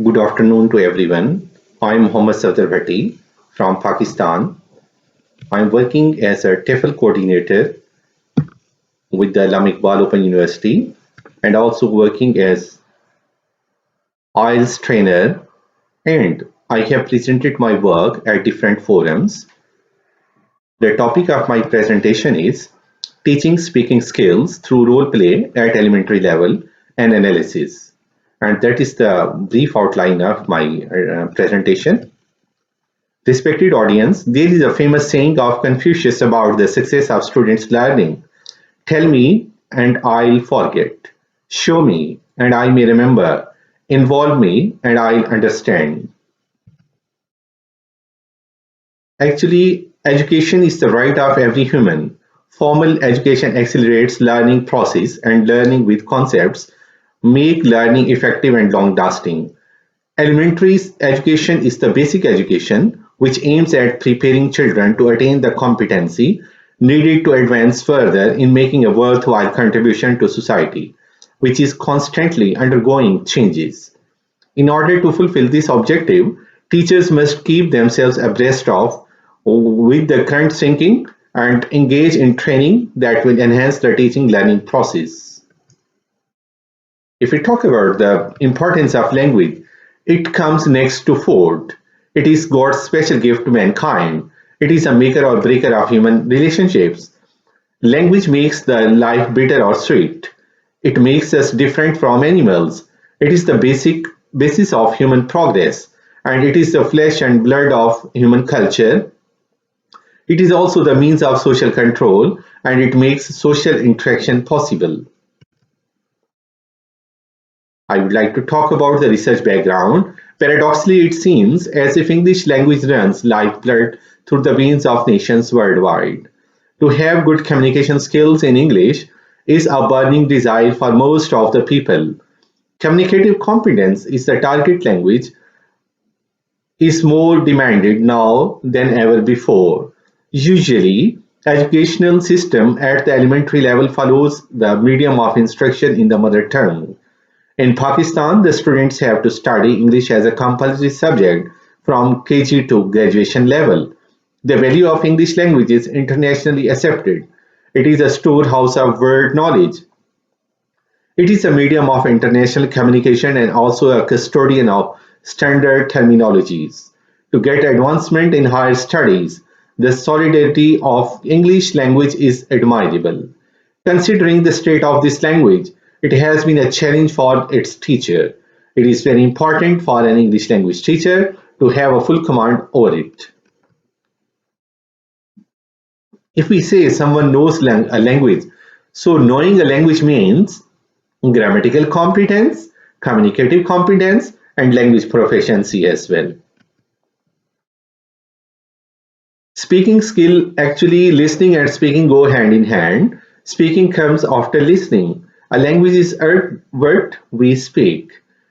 Good afternoon to everyone. I'm Mohammad Safdar Bhatti from Pakistan. I'm working as a TEFL coordinator with the Allama Iqbal Open University and also working as IELTS trainer, and I have presented my work at different forums. The topic of my presentation is teaching speaking skills through role play at elementary level and analysis. And that is the brief outline of my presentation. Respected audience, there is a famous saying of Confucius about the success of students' learning. Tell me and I'll forget. Show me and I may remember. Involve me and I'll understand. Actually, education is the right of every human. Formal education accelerates learning process and learning with concepts make learning effective and long-lasting. Elementary education is the basic education which aims at preparing children to attain the competency needed to advance further in making a worthwhile contribution to society, which is constantly undergoing changes. In order to fulfill this objective, teachers must keep themselves abreast of with the current thinking and engage in training that will enhance the teaching learning process. If we talk about the importance of language, it comes next to food. It is God's special gift to mankind. It is a maker or breaker of human relationships. Language makes the life bitter or sweet. It makes us different from animals. It is the basic basis of human progress, and it is the flesh and blood of human culture. It is also the means of social control, and it makes social interaction possible. I would like to talk about the research background. Paradoxically, it seems as if English language runs lifeblood through the veins of nations worldwide. To have good communication skills in English is a burning desire for most of the people. Communicative competence is the target language is more demanded now than ever before. Usually, educational system at the elementary level follows the medium of instruction in the mother tongue. In Pakistan, the students have to study English as a compulsory subject from KG to graduation level. The value of English language is internationally accepted. It is a storehouse of world knowledge. It is a medium of international communication and also a custodian of standard terminologies. To get advancement in higher studies, the solidarity of English language is admirable. Considering the state of this language, it has been a challenge for its teacher. It is very important for an English language teacher to have a full command over it. If we say someone knows a language, so knowing a language means grammatical competence, communicative competence, and language proficiency as well. Speaking skill, actually listening and speaking go hand in hand. Speaking comes after listening. A language is what we speak.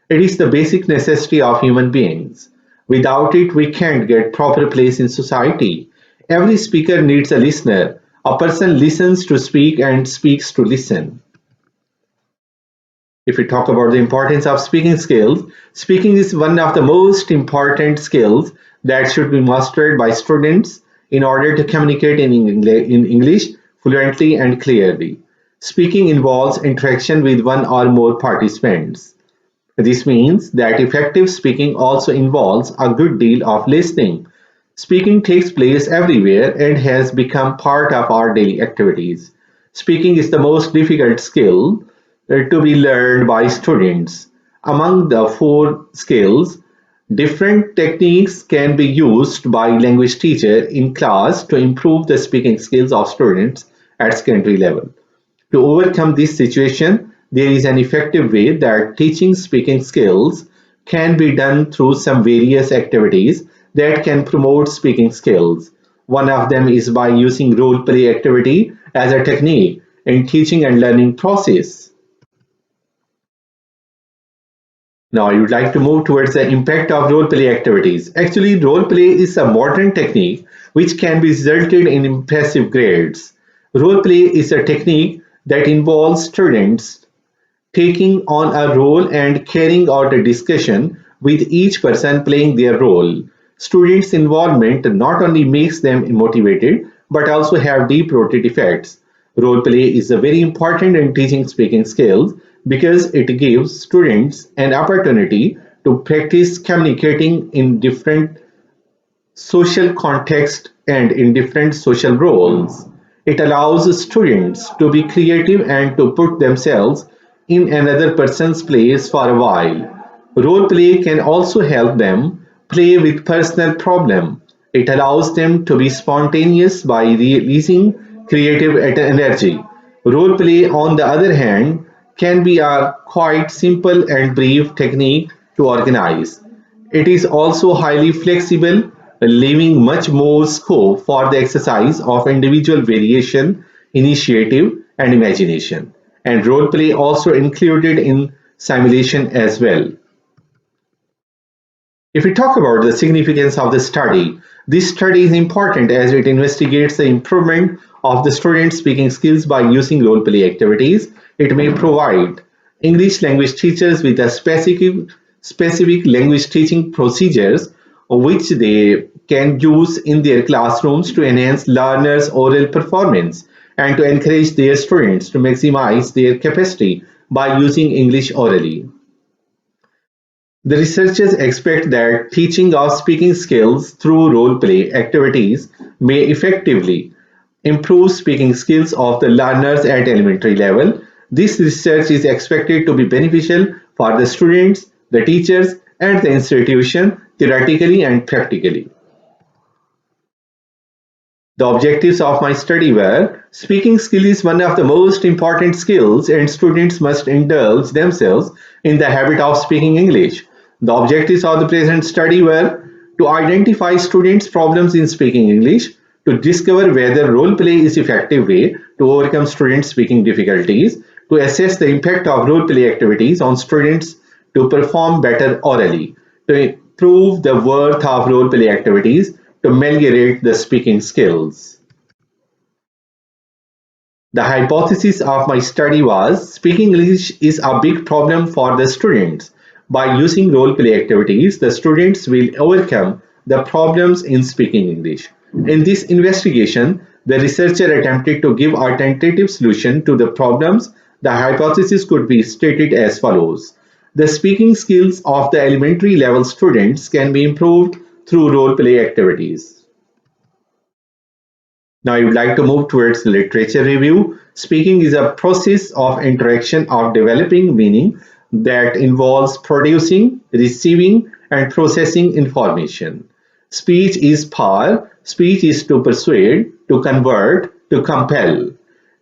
It is the basic necessity of human beings. Without it, we can't get proper place in society. Every speaker needs a listener. A person listens to speak and speaks to listen. If we talk about the importance of speaking skills, speaking is one of the most important skills that should be mastered by students in order to communicate in English fluently and clearly. Speaking involves interaction with one or more participants. This means that effective speaking also involves a good deal of listening. Speaking takes place everywhere and has become part of our daily activities. Speaking is the most difficult skill to be learned by students. Among the four skills, different techniques can be used by language teacher in class to improve the speaking skills of students at secondary level. To overcome this situation, there is an effective way that teaching speaking skills can be done through some various activities that can promote speaking skills. One of them is by using role play activity as a technique in teaching and learning process. Now I would like to move towards the impact of role play activities. Actually, role play is a modern technique which can be resulted in impressive grades. Role play is a technique that involves students taking on a role and carrying out a discussion with each person playing their role. Students' involvement not only makes them motivated but also have deep-rooted effects. Role play is a very important in teaching speaking skills because it gives students an opportunity to practice communicating in different social context and in different social roles. It allows students to be creative and to put themselves in another person's place for a while. Role play can also help them play with personal problem. It allows them to be spontaneous by releasing creative energy. Role play, on the other hand, can be a quite simple and brief technique to organize. It is also highly flexible, leaving much more scope for the exercise of individual variation, initiative, and imagination. And role play also included in simulation as well. If we talk about the significance of the study, this study is important as it investigates the improvement of the student speaking skills by using role play activities. It may provide English language teachers with a specific language teaching procedures which they can use in their classrooms to enhance learners' oral performance and to encourage their students to maximize their capacity by using English orally. The researchers expect that teaching of speaking skills through role play activities may effectively improve speaking skills of the learners at elementary level. This research is expected to be beneficial for the students, the teachers, and the institution theoretically and practically. The objectives of my study were speaking skill is one of the most important skills and students must indulge themselves in the habit of speaking English. The objectives of the present study were to identify students' problems in speaking English, to discover whether role play is effective way to overcome students' speaking difficulties, to assess the impact of role play activities on students to perform better orally, to prove the worth of role play activities to ameliorate the speaking skills. The hypothesis of my study was speaking English is a big problem for the students. By using role play activities, the students will overcome the problems in speaking English. In this investigation, the researcher attempted to give a tentative solution to the problems. The hypothesis could be stated as follows. The speaking skills of the elementary level students can be improved through role play activities. Now I would like to move towards literature review. Speaking is a process of interaction of developing meaning that involves producing, receiving, and processing information. Speech is power. Speech is to persuade, to convert, to compel.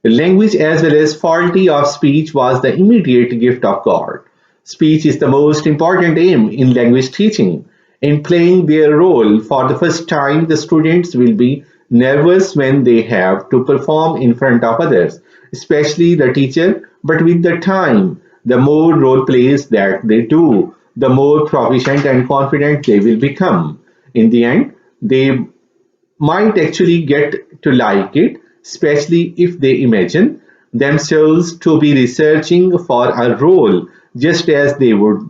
Language as well as faculty of speech was the immediate gift of God. Speech is the most important aim in language teaching. In playing their role for the first time, the students will be nervous when they have to perform in front of others, especially the teacher. But with the time, the more role plays that they do, the more proficient and confident they will become. In the end, they might actually get to like it, especially if they imagine themselves to be researching for a role just as they would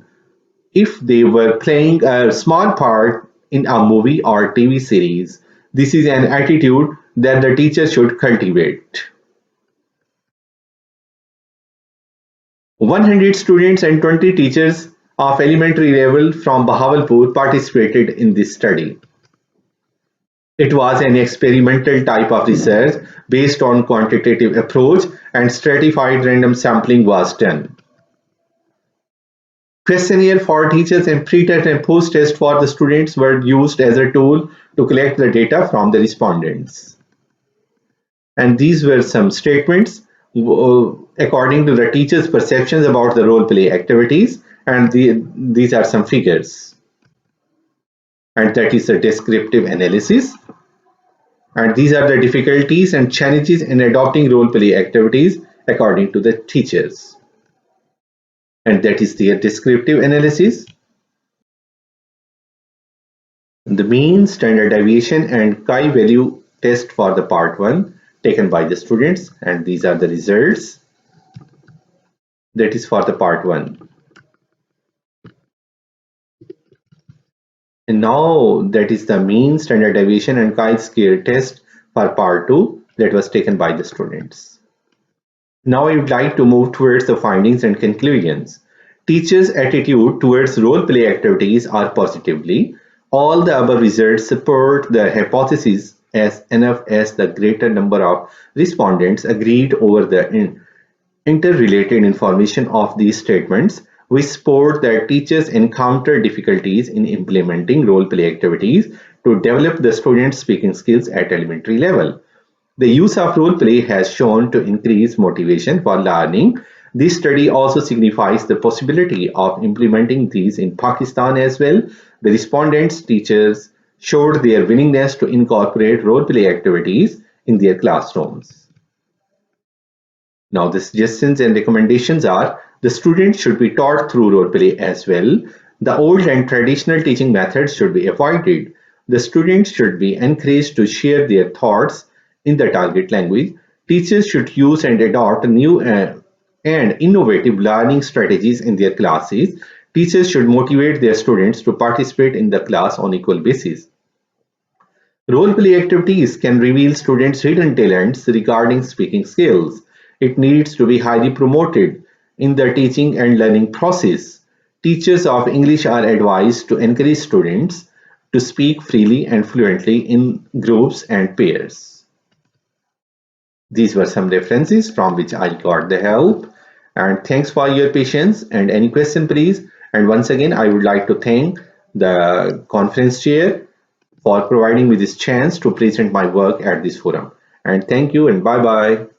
if they were playing a small part in a movie or TV series. This is an attitude that the teacher should cultivate. 100 students and 20 teachers of elementary level from Bahawalpur participated in this study. It was an experimental type of research based on quantitative approach and stratified random sampling was done. Questionnaire for teachers and pre-test and post-test for the students were used as a tool to collect the data from the respondents. And these were some statements according to the teachers' perceptions about the role play activities, and these are some figures. And that is a descriptive analysis. And these are the difficulties and challenges in adopting role play activities according to the teachers. And that is their descriptive analysis. The mean, standard deviation, and chi-value test for the part 1 taken by the students, and these are the results. That is for the part 1. And now that is the mean, standard deviation and chi-square test for part 2 that was taken by the students. Now I would like to move towards the findings and conclusions. Teachers' attitude towards role play activities are positively. All the above results support the hypothesis as enough as the greater number of respondents agreed over the interrelated information of these statements. We support that teachers encounter difficulties in implementing role play activities to develop the students' speaking skills at elementary level. The use of role play has shown to increase motivation for learning. This study also signifies the possibility of implementing these in Pakistan as well. The respondents' teachers showed their willingness to incorporate role play activities in their classrooms. Now, the suggestions and recommendations are the students should be taught through role play as well. The old and traditional teaching methods should be avoided. The students should be encouraged to share their thoughts in the target language. Teachers should use and adopt new and innovative learning strategies in their classes. Teachers should motivate their students to participate in the class on equal basis. Role play activities can reveal students' hidden talents regarding speaking skills. It needs to be highly promoted in the teaching and learning process. Teachers of English are advised to encourage students to speak freely and fluently in groups and pairs. These were some references from which I got the help. And thanks for your patience. And any question, please. And once again, I would like to thank the conference chair for providing me this chance to present my work at this forum. And thank you and bye bye.